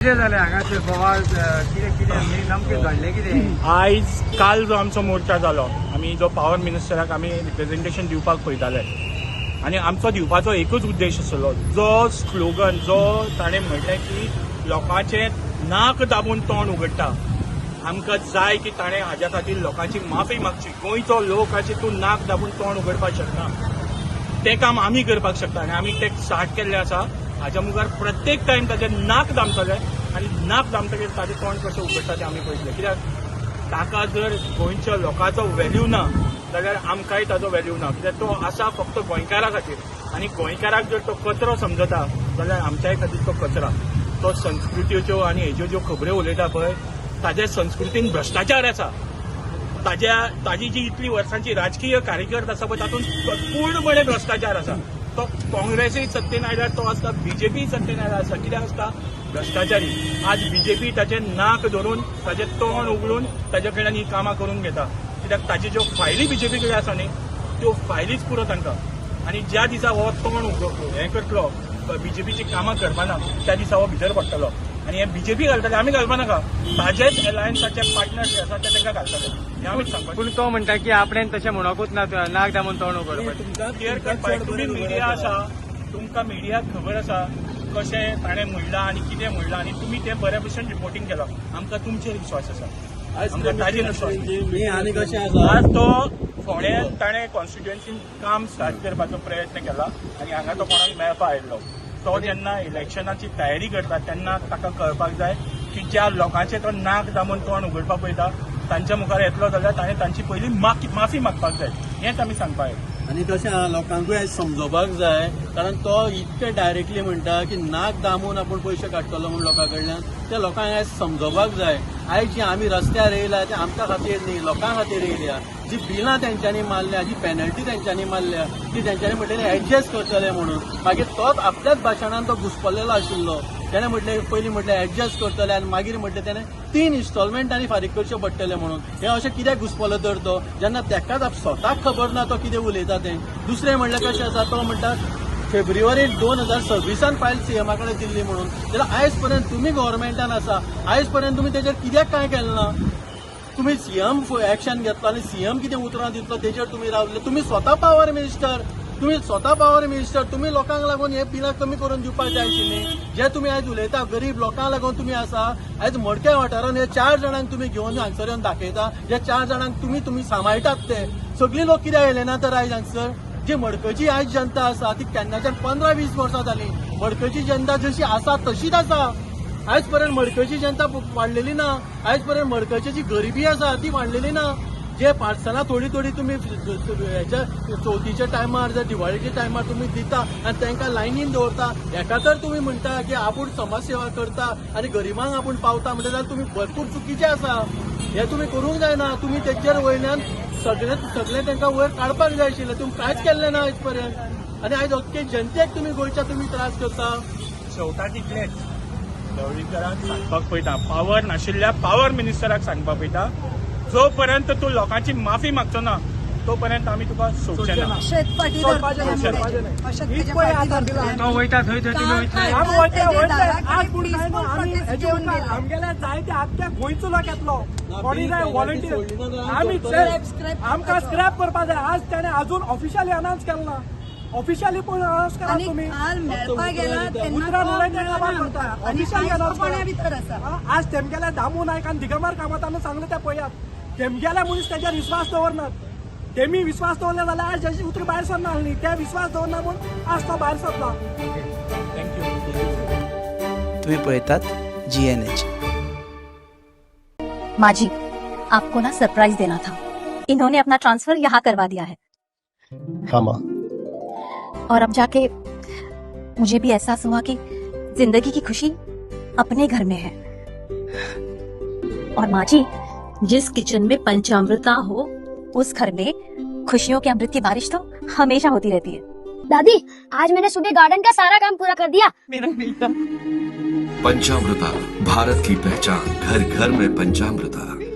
आयज काल जो आमचो मोर्चा जालो, आमी जो पावर मिनिस्टराक आमी रिप्रेझेंटेशन दिवपाक पळयताले आनी आमचो दिवपाचो एकूच उद्देश आसलो, जो स्लोगन जो ताणें म्हणलें की लोकांचे नाक दाबून तोंड उगडटा, आमकां जाय की ताणें हाज्या खातीर लोकांची माफी मागची. गोंयचो लोक आज तूं नाक दाबून तोंड उगडपाक शकना, तें काम आमी करपाक शकता आनी आमी तें स्टार्ट केल्लें आसा. हाज्या मुखार प्रत्येक टायम ताजें नाक दामतलें आनी नाक दामतकीर ताजें तोंड कशें उगडटा तें आमी पळयतलें. कित्याक ताका जर गोंयच्या लोकांचो व्हॅल्यू ना जाल्यार आमकांय ताजो व्हॅल्यू ना. कित्याक तो आसा फक्त गोंयकारा खातीर आनी गोंयकाराक जर तो कचरो समजता जाल्यार आमच्याय खातीर तो कचरा. तो संस्कृतीच्यो आनी हेज्यो ज्यो खबऱ्यो उलयता पळय, ताज्या संस्कृतीन भ्रश्टाचार आसा. ताजी जी इतली वर्सांची राजकीय कार्यकर्त आसा पळय तातूंत पूर्णपणे भ्रश्टाचार आसा. तो काँग्रेसय सत्तेन आयल्यार तो आसता, बीजेपी सत्तेन आयल्यार आसता. कित्याक आसता? भ्रश्टाचारी. आज बीजेपी ताचें नाक धरून ताचें तोंड उगडून ताचे कडल्यान ही कामां करून घेता. कित्याक ताच्यो ज्यो फायली बीजेपी कडेन आसा न्ही त्यो फायलीच पुरो तांकां. आनी ज्या दिसा हो तोंड हें करतलो, बीजेपीची कामां करपाना, त्या दिसा हो भितर पडटलो आनी हे बीजेपी घालतले, आमी घालपा नाका. ताजेच अलायन्साचे पार्टनर जे आसा ते तांकां घालतले हें आमी सांगपाक. पूण तो म्हणटा की आपणें तशें म्हणोकूच ना, नाक दामून तोंड उगडपाचें. तुमकां क्लियर करपाक तुमी मिडिया आसा, तुमकां मिडियाक खबर आसा कशें ताणें म्हणलां आनी कितें म्हणलां आनी तुमी तें बऱ्या भशेन रिपोर्टिंग केलां. आमकां तुमचेर विश्वास आसा, आमकां ताजेर विश्वास आनी कशें आसा. आज तो फोंड्या ताणें कॉन्स्टिट्युएन्सीन काम स्टार्ट करपाचो प्रयत्न केला आनी हांगा तो कोणाक मेळपा आयिल्लो. तो जेन्ना इलेक्शनाची तयारी करता तेन्ना ताका कळपाक जाय की ज्या लोकांचे तो नाक दामून तोंड उगडपाक पळयता तांच्या मुखार येतलो जाल्यार ताणें तांची पयली माफी मागपाक जाय. हेंच आमी सांगपा आयिल्लें. आनी कशें आहा, लोकांकूय आयज समजोवपाक जाय, कारण तो इतकें डायरेक्टली म्हणटा की नाक दामून आपूण पयशे काडटलो म्हणून लोकां कडल्यान. ते लोकांक आयज समजोवपाक जाय. आयज जी आमी रस्त्यार येयल्या ते आमच्या खातीर न्ही, लोकां खातीर येयल्या. जी बिलां तेंच्यांनी मारल्या, जी पेनल्टी तेंच्यांनी मारल्या, ती तेंच्यांनी म्हटलेली एडजस्ट करतले म्हणून. मागीर तोच आपल्याच भाशणान तो घुसपल्लेलो आशिल्लो. तेणें म्हटलें पयलीं म्हटलें एडजस्ट करतले आनी मागीर म्हटलें तेणें 3 इन्स्टॉलमेंटांनी फारीक करचे पडटले म्हणून. हें अशें कित्याक घुसपलो तर तो, जेन्ना तेकाच स्वताक खबर ना तो कितें उलयता तें. दुसरें म्हणल्यार कशें आसा, तो म्हणटा फेब्रुवारी 2026 फायल सीएमा कडेन दिल्ली म्हणून. जाल्यार आयज पर्यंत तुमी गव्हर्मेंटान आसा, आयज पर्यंत तुमी तेजेर कित्याक कांय केलें ना. तुम्ही सीएम एक्शन घेतलो आनी सीएम कितें उतरां दितलो तेजेर तुमी रावले. तुमी स्वता पावर मिनिस्टर, तुमी लोकांक लागून हे बिलां कमी करून दिवपाक जाय आशिल्लीं. जे तुमी आयज उलयता गरीब लोकांक लागून तुमी आसा. आयज मडक्या वाठारांत हे 4 जाणांक तुमी घेवन हांगसर येवन दाखयता. जे 4 जाणांक तुमी सांबाळटात ते सगळीं लोक कित्याक येयले ना तर आयज हांगसर. जी मडकयची आयज जनता आसा ती केन्नाच्यान 15-20 वर्सां जालीं. मडकयची जनता जशी आसा तशीच आसा. आयज पर्यंत मडकयची जनता वाडलेली ना. आयज पर्यंत मडकयची जी गरिबी आसा ती वाडलेली ना. जे पार्सलां थोडी तुमी हेच्या चवथीच्या टायमार जर दिवाळीच्या टायमार तुमी दिता आनी तांकां लायनीन दवरता, हेका तर तुमी म्हणटा की आपूण समाज सेवा करता आनी गरिबांक आपूण पावता म्हणटा जाल्यार तुमी भरपूर चुकीचे आसा. हे तुमी करूंक जायना. तुमी तेचेर वयल्यान सगळे तांकां वयर काडपाक जाय आशिल्लें. तुमी कांयच केल्लें ना आयज पर्यंत. आनी आयज अख्खे जनतेक तुमी गोंयच्या तुमी त्रास करता. शेवटाक इतलेंच ढवळीकरांक सांगपाक पळयता, पावर नाशिल्ल्या पावर मिनिस्टराक सांगपाक पळयता, जो पर्यंत तूं लोकांची माफी मागचो ना तो पर्यंत आमी तुका सोडचे ना. तो वयता थंय तुमी वयतले. आमगेल्या जाय ते आख्या गोंयचो लोक येतलो. कोणी जाय व्हॉलंटियर आमकां स्क्रॅप करपा जाय. आज ताणें अजून ऑफिशियली अनाउन्स केलो ना. ऑफिशियली पण अनाउन्स करा तुम्ही. आज तेमगेल्या दामू नायक आनी दिगंबर कामतान सांगलें तें पळयात. तेमगेल्या मनीस तेजेर विश्वास दवरनात. तेमी विश्वास दवरले जाल्यार आज जशी उतरी भायर सरना न्ही. ते विश्वास दवरना म्हणून आज तो भायर सरला. तुम्ही पळयतात GNH. माजी, आपको ना सरप्राइज देना था. इन्होंने अपना ट्रांसफर यहाँ करवा दिया है. हाँ माँ. और अब जाके मुझे भी एहसास हुआ कि जिंदगी की खुशी अपने घर में है. और माँ जी, जिस किचन में पंचामृता हो उस घर में खुशियों के अमृत की बारिश तो हमेशा होती रहती है. दादी, आज मैंने सुबह गार्डन का सारा काम पूरा कर दिया. पंचामृता, भारत की पहचान. घर घर में पंचामृता.